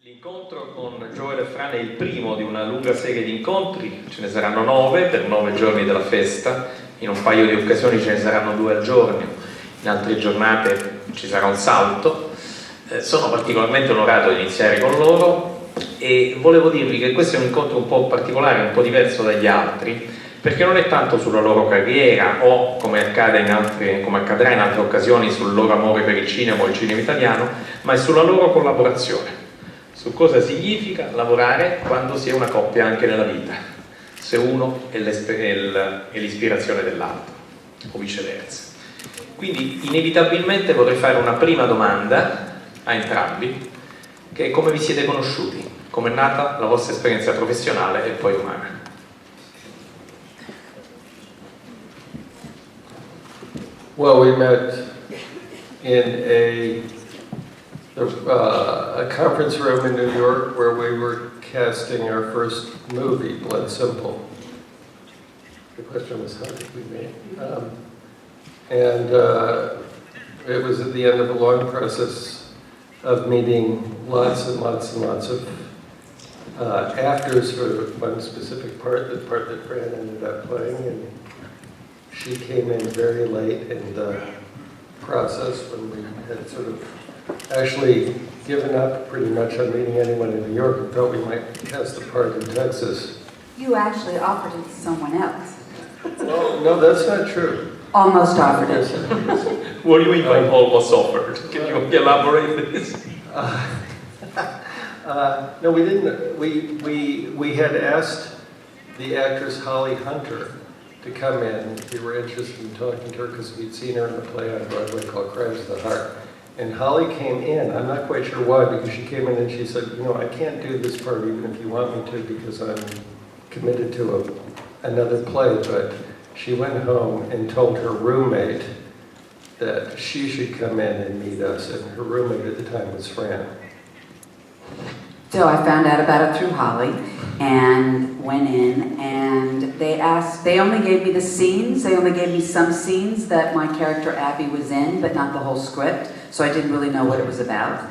L'incontro con Joel e Fran è il primo di una lunga serie di incontri, ce ne saranno 9 per 9 giorni della festa, in un paio di occasioni ce ne saranno 2 al giorno, in altre giornate ci sarà un salto. Sono particolarmente onorato di iniziare con loro e volevo dirvi che questo è un incontro un po' particolare, un po' diverso dagli altri, perché non è tanto sulla loro carriera o, come accadrà in altre occasioni, sul loro amore per il cinema o il cinema italiano, ma è sulla loro collaborazione. Su cosa significa lavorare quando si è una coppia anche nella vita, se uno è l'ispirazione dell'altro o viceversa. Quindi inevitabilmente vorrei fare una prima domanda a entrambi, che è: come vi siete conosciuti? Come è nata la vostra esperienza professionale e poi umana? Well, we met in a conference room in New York where we were casting our first movie, Blood Simple. The question was, how did we meet? It was at the end of a long process of meeting lots and lots and lots of actors for one specific part, the part that Fran ended up playing, and she came in very late in the process when we had sort of actually given up pretty much on meeting anyone in New York and thought we might cast the part in Texas. You actually offered it to someone else. Well, no, that's not true. Almost offered it. What do you mean by almost offered? Can you elaborate this? No, we didn't. We had asked the actress Holly Hunter to come in. We were interested in talking to her because we'd seen her in a play on Broadway called Crimes of the Heart. And Holly came in. I'm not quite sure why, because she came in and she said, you know, I can't do this part even if you want me to, because I'm committed to another play. But she went home and told her roommate that she should come in and meet us. And her roommate at the time was Fran. So I found out about it through Holly and went in, and they only gave me the scenes. They only gave me some scenes that my character Abby was in, but not the whole script. So I didn't really know what it was about.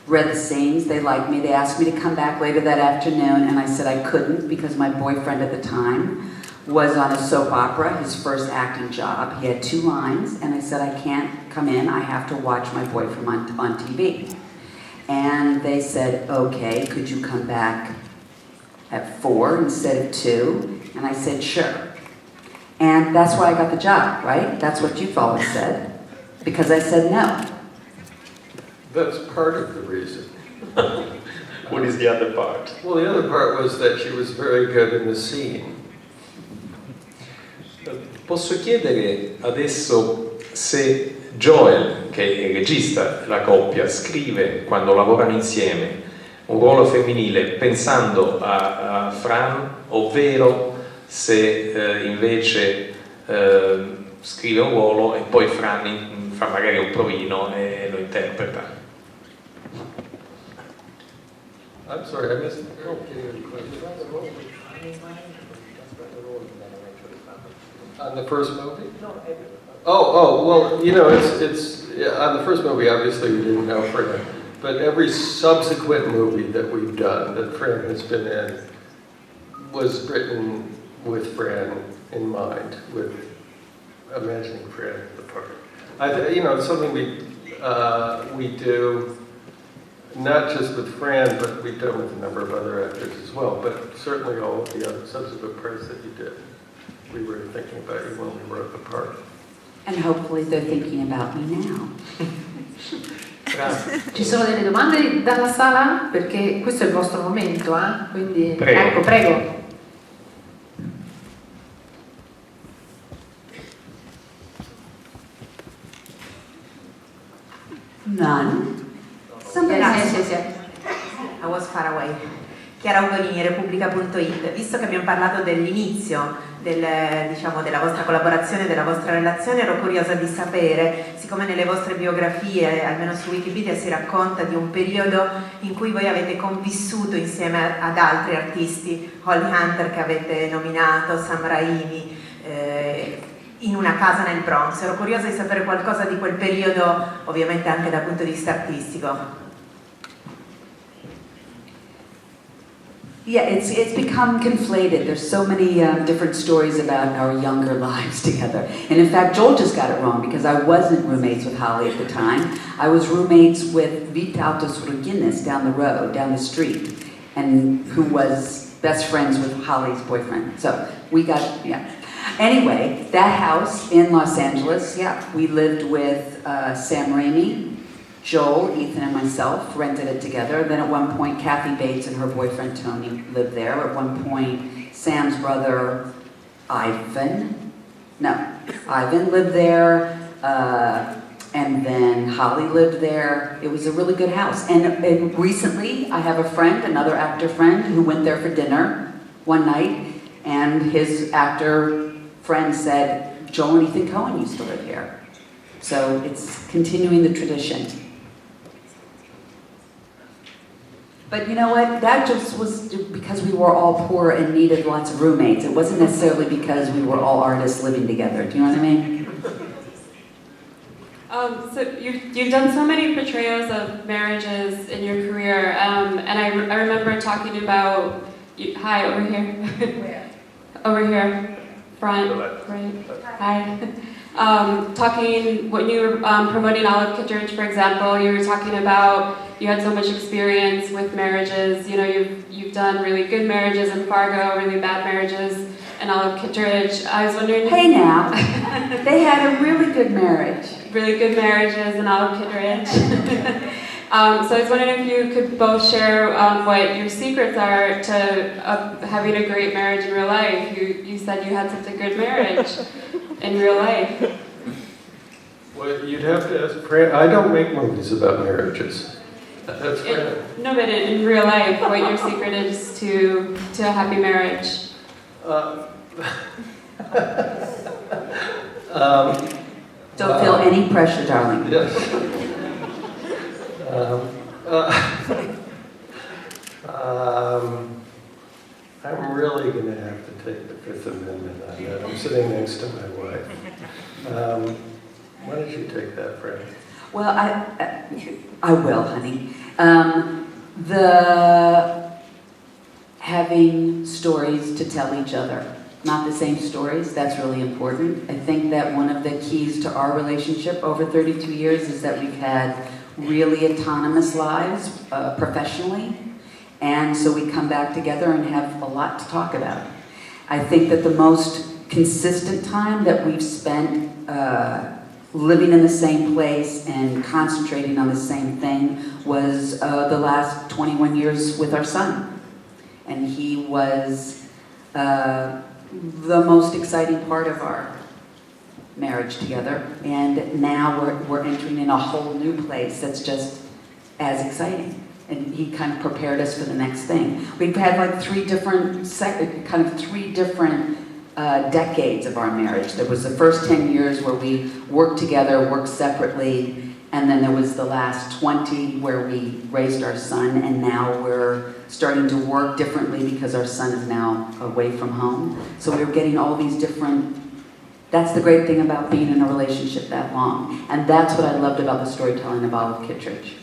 Read the scenes, they liked me. They asked me to come back later that afternoon, and I said I couldn't because my boyfriend at the time was on a soap opera, his first acting job. He had 2 lines, and I said I can't come in. I have to watch my boyfriend on TV. And they said, okay, could you come back at 4 instead of 2? And I said, sure. And that's why I got the job, right? That's what you've always said. Because I said no. That's part of the reason. What is the other part? Well, the other part was that she was very good in the scene. Posso chiedere adesso se Joel, che è il regista della coppia, scrive quando lavorano insieme un ruolo femminile pensando a Fran, ovvero se invece scrive un ruolo e poi Fran fa magari un provino e lo interpreta. I'm sorry, I missed the on the first movie? Well, you know, it's on the first movie, obviously we didn't know Fran, but every subsequent movie that we've done, that Fran has been in, was written with Fran in mind, with imagining Fran the part. You know, it's something we do, not just with Fran, but we've done with a number of other actors as well, but certainly all of the other subsequent parts that you did. We were thinking about you when we wrote the part. And hopefully they're thinking about me now. Ci sono delle domande dalla sala? Perché questo è il vostro momento, quindi prego. Ecco, prego. None? Somebody Yes. I was far away. Chiara Ugolini, Repubblica.it. Visto che abbiamo parlato dell'inizio della vostra collaborazione, della vostra relazione, ero curiosa di sapere, siccome nelle vostre biografie, almeno su Wikipedia, si racconta di un periodo in cui voi avete convissuto insieme ad altri artisti, Holly Hunter che avete nominato, Sam Raimi, in una casa nel Bronx. Ero curiosa di sapere qualcosa di quel periodo, ovviamente anche dal punto di vista artistico. Yeah, it's become conflated. There's so many different stories about our younger lives together. And in fact, Joel just got it wrong because I wasn't roommates with Holly at the time. I was roommates with Vytautas Ruginis down the road, down the street, and who was best friends with Holly's boyfriend. So we got, yeah. Anyway, that house in Los Angeles, yeah, we lived with Sam Raimi, Joel, Ethan, and myself rented it together. Then at one point, Kathy Bates and her boyfriend Tony lived there. At one point, Sam's brother Ivan lived there. And then Holly lived there. It was a really good house. And recently, I have a friend, another actor friend, who went there for dinner one night. And his actor friend said, Joel and Ethan Coen used to live here. So it's continuing the tradition. But you know what? That just was because we were all poor and needed lots of roommates. It wasn't necessarily because we were all artists living together. Do you know what I mean? So you've done so many portrayals of marriages in your career, and I remember talking about hi over here, where? Over here, front, right, hi. Talking when you were promoting Olive Kitteridge, for example, you were talking about you had so much experience with marriages. You know, you've done really good marriages in Fargo, really bad marriages in Olive Kitteridge. I was wondering. Hey now, they had a really good marriage. Really good marriages in Olive Kitteridge. So I was wondering if you could both share what your secrets are to having a great marriage in real life. You said you had such a good marriage in real life. Well, you'd have to ask Fran. I don't make movies about marriages. That's Fran. No, but in real life, what your secret is to a happy marriage. Don't feel any pressure, darling. Yes. I'm really going to have to take the Fifth Amendment on that. I'm sitting next to my wife. Why don't you take that, Fran? Well, I will, honey. The having stories to tell each other. Not the same stories, that's really important. I think that one of the keys to our relationship over 32 years is that we've had really autonomous lives professionally, and so we come back together and have a lot to talk about. I think that the most consistent time that we've spent living in the same place and concentrating on the same thing was the last 21 years with our son. And he was the most exciting part of our marriage together, and now we're entering in a whole new place that's just as exciting. And he kind of prepared us for the next thing. We've had like three different decades of our marriage. There was the first 10 years where we worked together, worked separately, and then there was the last 20 where we raised our son, and now we're starting to work differently because our son is now away from home. So we're getting all these different, that's the great thing about being in a relationship that long. And that's what I loved about the storytelling of Olive Kitteridge,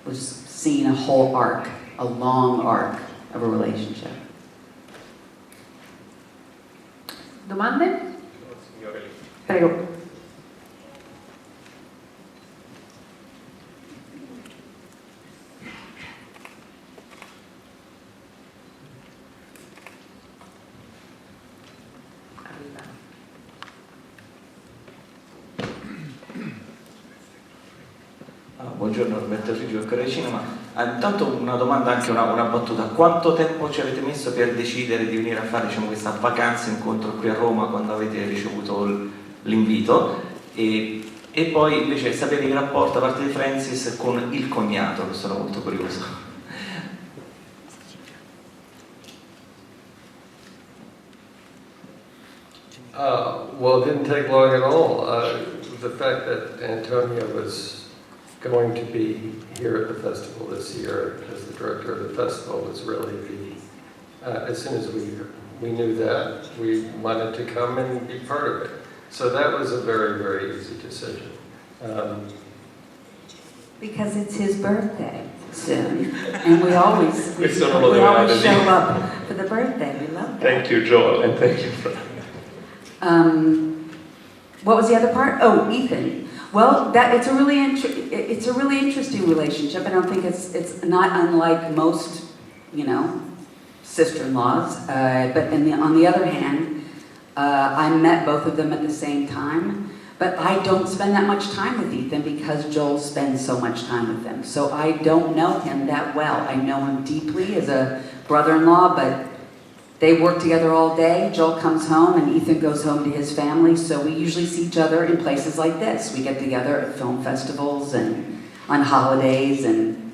was seeing a whole arc, a long arc of a relationship. Domande? Prego. Buongiorno, Roberto Frigio del Corriere Cinema. Intanto una domanda, anche una battuta. Quanto tempo ci avete messo per decidere di venire a fare, diciamo, questa vacanza incontro qui a Roma quando avete ricevuto l'invito? E poi invece sapere il rapporto da parte di Frances con il cognato, che sono molto curioso. Well, it didn't take long at all. The fact that Antonia was going to be here at the festival this year as the director of the festival was really as soon as we knew that, we wanted to come and be part of it. So that was a very, very easy decision. Because it's his birthday. soon. And we always Questo non lo dovevate dire. show up for the birthday. We love that. Thank you, Joel, and thank you, Fran. What was the other part? Oh, Ethan. Well, it's a really interesting relationship. I don't think it's not unlike most, sister-in-laws. But on the other hand, I met both of them at the same time. But I don't spend that much time with Ethan because Joel spends so much time with them. So I don't know him that well. I know him deeply as a brother-in-law, but they work together all day. Joel comes home and Ethan goes home to his family. So we usually see each other in places like this. We get together at film festivals and on holidays. And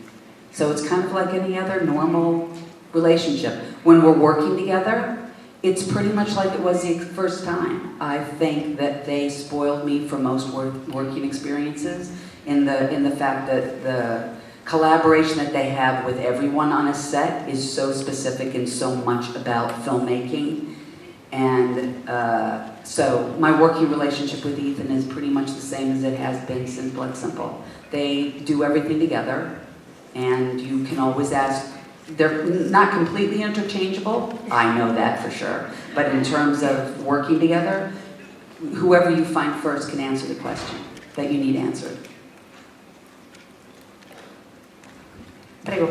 so it's kind of like any other normal relationship. When we're working together, it's pretty much like it was the first time. I think that they spoiled me for most working experiences in the fact that the collaboration that they have with everyone on a set is so specific and so much about filmmaking. And so my working relationship with Ethan is pretty much the same as it has been since Blood Simple. They do everything together, and you can always ask. They're not completely interchangeable, I know that for sure. But in terms of working together, whoever you find first can answer the question that you need answered. Prego,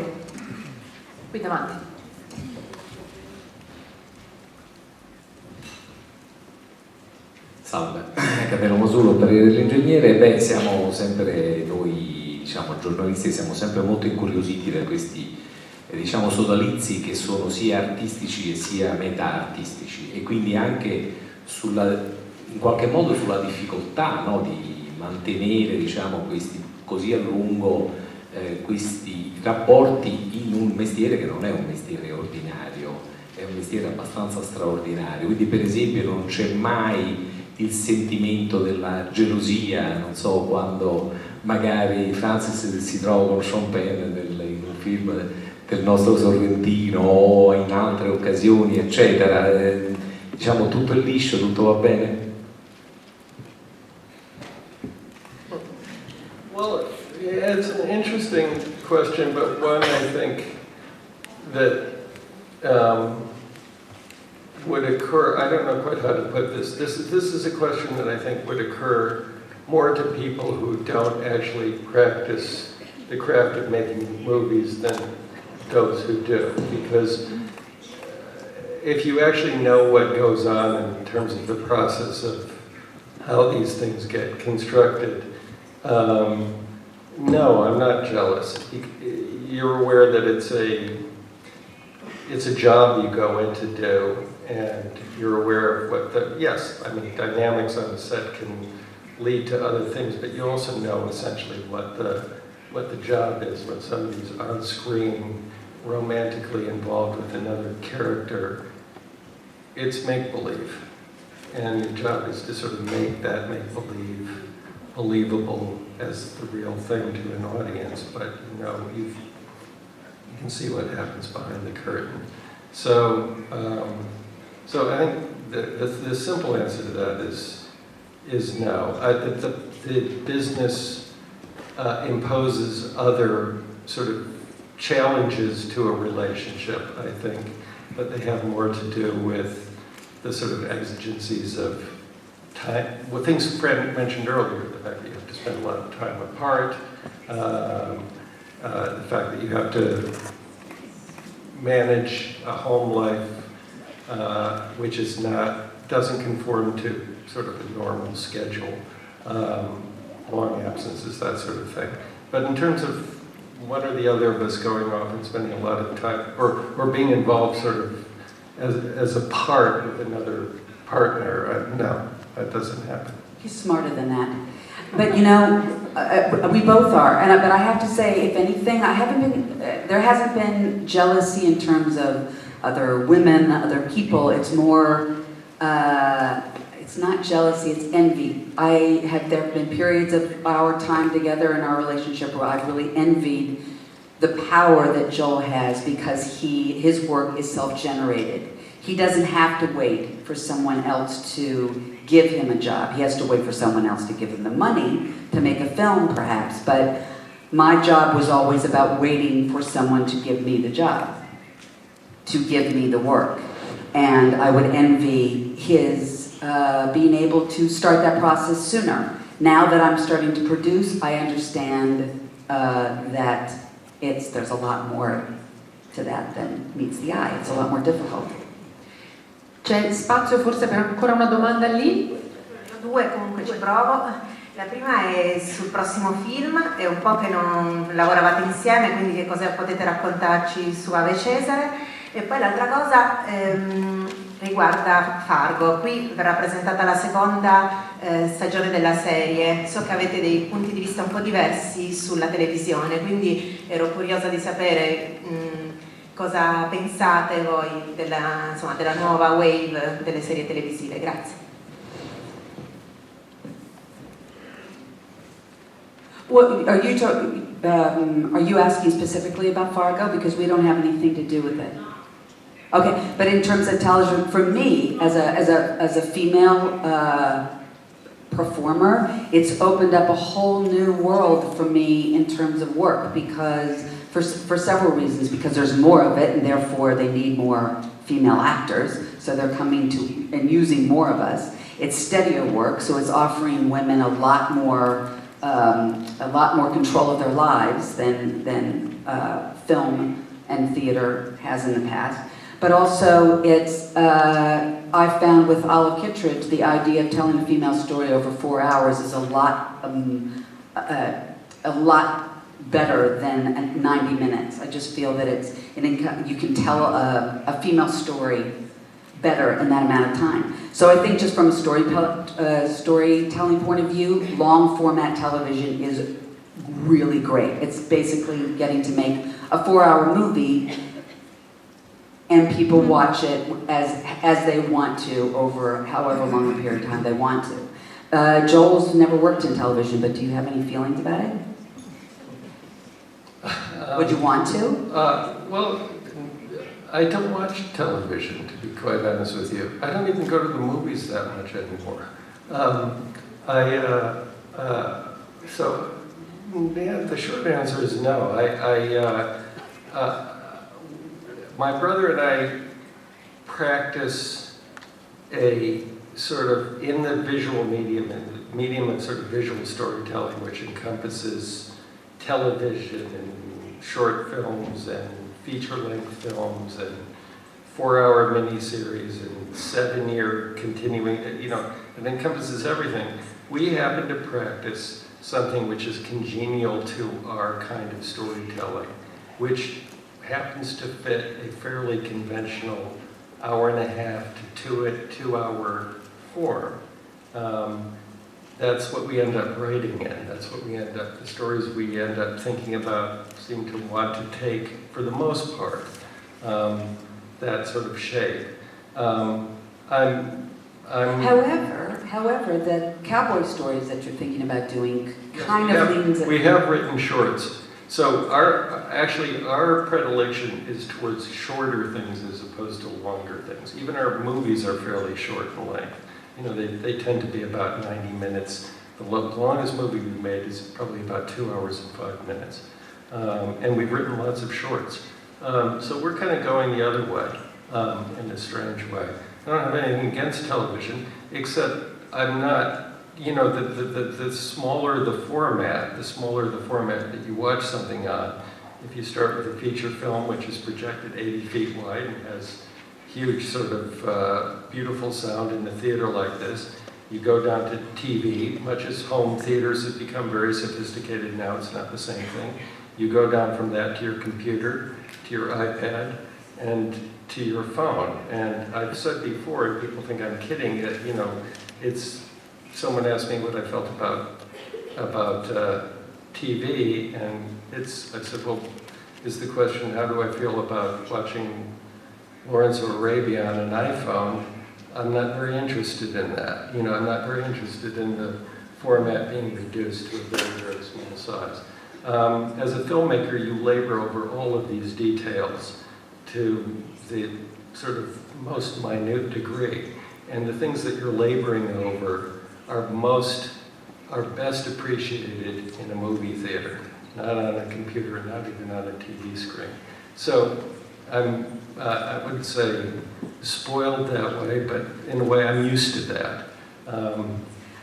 qui davanti. Salve, Capello Mosullo, parere dell'ingegnere. Siamo sempre, noi giornalisti, siamo sempre molto incuriositi da questi sodalizi che sono sia artistici e sia meta-artistici, e quindi anche in qualche modo sulla difficoltà, no, di mantenere questi così a lungo questi rapporti in un mestiere che non è un mestiere ordinario, è un mestiere abbastanza straordinario. Quindi per esempio non c'è mai il sentimento della gelosia, non so, quando magari Frances si trova con Sean Penn in un film del nostro Sorrentino o in altre occasioni, eccetera. Tutto è liscio, tutto va bene? Well, it's an interesting question, but one I think that would occur. I don't know quite how to put this. This is a question that I think would occur more to people who don't actually practice the craft of making movies than those who do, because if you actually know what goes on in terms of the process of how these things get constructed, no, I'm not jealous. You're aware that it's a job you go in to do, and you're aware of what dynamics on the set can lead to other things, but you also know essentially what the job is when somebody's on screen romantically involved with another character. It's make-believe, and your job is to sort of make that make-believe believable as the real thing to an audience, but you can see what happens behind the curtain. So I think the simple answer to that is no. The business imposes other sort of challenges to a relationship, I think, but they have more to do with the sort of exigencies of time, things Fran mentioned earlier, the fact that you have to spend a lot of time apart, the fact that you have to manage a home life which doesn't conform to sort of a normal schedule, long absences, that sort of thing. But in terms of one or the other of us going off and spending a lot of time, or being involved sort of as a part with another partner, no, that doesn't happen. He's smarter than that. But we both are. But I have to say, if anything, there hasn't been jealousy in terms of other women, other people. It's more, it's not jealousy, it's envy. There have been periods of our time together in our relationship where I've really envied the power that Joel has, because his work is self-generated. He doesn't have to wait for someone else to give him a job. He has to wait for someone else to give him the money to make a film, perhaps. But my job was always about waiting for someone to give me the job, to give me the work. And I would envy his being able to start that process sooner. Now that I'm starting to produce, I understand that there's a lot more to that than meets the eye. It's a lot more difficult. C'è spazio forse per ancora una domanda lì? Due, comunque ci provo. La prima è sul prossimo film, è un po' che non lavoravate insieme, quindi che cosa potete raccontarci su Ave Cesare? E poi l'altra cosa riguarda Fargo. Qui verrà presentata la seconda stagione della serie. So che avete dei punti di vista un po' diversi sulla televisione, quindi ero curiosa di sapere cosa pensate voi della nuova wave delle serie televisive. Grazie. What, are you asking specifically about Fargo? Because we don't have anything to do with it. Okay, but in terms of television, for me, as a female performer, it's opened up a whole new world for me in terms of work, because for several reasons, because there's more of it and therefore they need more female actors, so they're coming to and using more of us. It's steadier work, so it's offering women a lot more control of their lives than film and theater has in the past. But also, it's I found with Olive Kittredge, the idea of telling a female story over 4 hours is a lot better than 90 minutes. I just feel that you can tell a female story better in that amount of time. So I think just from a storytelling point of view, long format television is really great. It's basically getting to make a 4-hour movie and people watch it as they want to over however long a period of time they want to. Joel's never worked in television, but do you have any feelings about it? Would you want to? Well, I don't watch television, to be quite honest with you. I don't even go to the movies that much anymore. So the short answer is no. My brother and I practice a sort of, in the visual medium of sort of visual storytelling, which encompasses television and short films and feature-length films and 4-hour miniseries and 7-year continuing, it encompasses everything. We happen to practice something which is congenial to our kind of storytelling, which happens to fit a fairly conventional 1.5 to 2-hour form. That's what we end up writing in. That's what the stories we end up thinking about seem to want to take, for the most part, that sort of shape. However, the cowboy stories that you're thinking about doing kind of leans... We have written shorts. So our predilection is towards shorter things as opposed to longer things. Even our movies are fairly short in length. They tend to be about 90 minutes. The longest movie we've made is probably about 2 hours and 5 minutes. And we've written lots of shorts. So we're kind of going the other way, in a strange way. I don't have anything against television, except I'm not, the smaller the format that you watch something on. If you start with a feature film, which is projected 80 feet wide and has huge sort of beautiful sound in the theater like this, you go down to TV, much as home theaters have become very sophisticated now, it's not the same thing. You go down from that to your computer, to your iPad, and to your phone. And I've said before, and people think I'm kidding, it's, someone asked me what I felt about TV, and I said, well, is the question, how do I feel about watching Lawrence of Arabia on an iPhone? I'm not very interested in that. I'm not very interested in the format being reduced to a very, very small size. As a filmmaker, you labor over all of these details to the sort of most minute degree. And the things that you're laboring over are best appreciated in a movie theater. not on a computer, and not even on a TV screen. So I'm, I would say, spoiled that way, but in a way I'm used to that.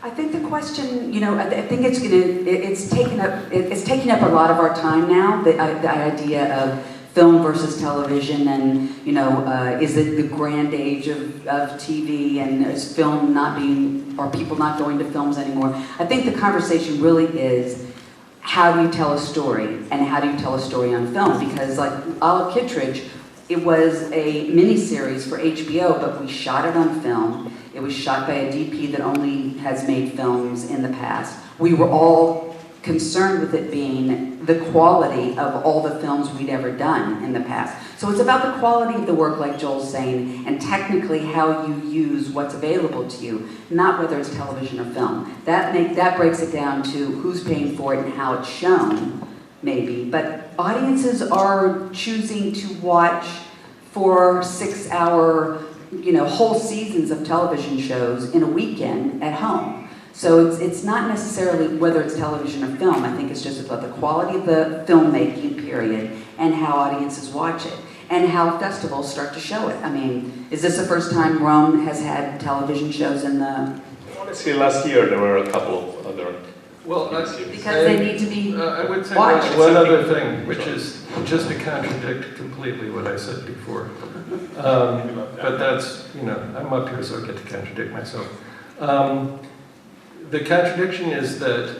I think the question, I think it's taking up a lot of our time now. The idea of film versus television, and is it the grand age of TV, and is film are people not going to films anymore? I think the conversation really is, how do you tell a story, and how do you tell a story on film? Because like Olive Kittredge, it was a miniseries for HBO, but we shot it on film. It was shot by a DP that only has made films in the past. We were all concerned with it being the quality of all the films we'd ever done in the past. So it's about the quality of the work, like Joel's saying, and technically how you use what's available to you, not whether it's television or film. That breaks it down to who's paying for it and how it's shown, maybe. But audiences are choosing to watch 4 6-hour, whole seasons of television shows in a weekend at home. So it's not necessarily whether it's television or film. I think it's just about the quality of the filmmaking, period, and how audiences watch it, and how festivals start to show it. I mean, is this the first time Rome has had television shows in the... Honestly, last year there were a couple of other... Well, because they need to be I would say watched. one other thing, which is just to contradict completely what I said before. But that's, I'm up here so I get to contradict myself. The contradiction is that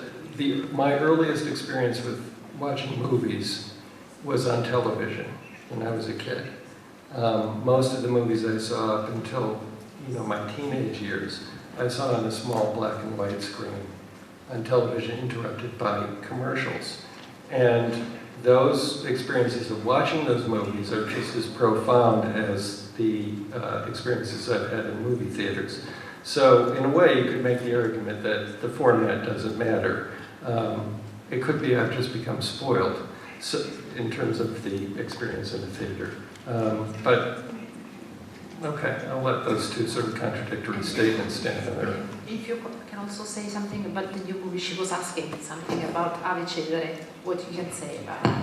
my earliest experience with watching movies was on television when I was a kid. Most of the movies I saw up until my teenage years, I saw on a small black and white screen on television, interrupted by commercials. And those experiences of watching those movies are just as profound as the experiences I've had in movie theaters. So in a way, you could make the argument that the format doesn't matter. It could be I've just become spoiled in terms of the experience in the theater. But okay, I'll let those two sort of contradictory statements stand on their own. If you can also say something about the new movie, she was asking something about Ave Cesare, what you can say about it.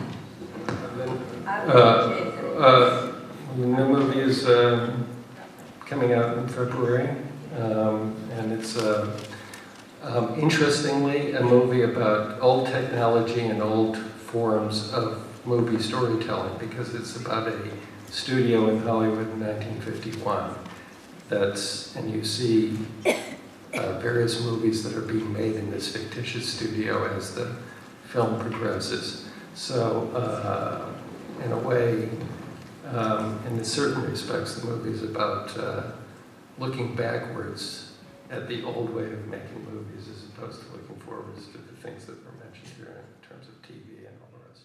The new movie is coming out in February, and it's interestingly a movie about old technology and old forms of movie storytelling, because it's about a studio in Hollywood in 1951. And you see various movies that are being made in this fictitious studio as the film progresses. So, in a way, in certain respects, the movie is about looking backwards at the old way of making movies as opposed to looking forwards to the things that were mentioned here in terms of TV and all the rest.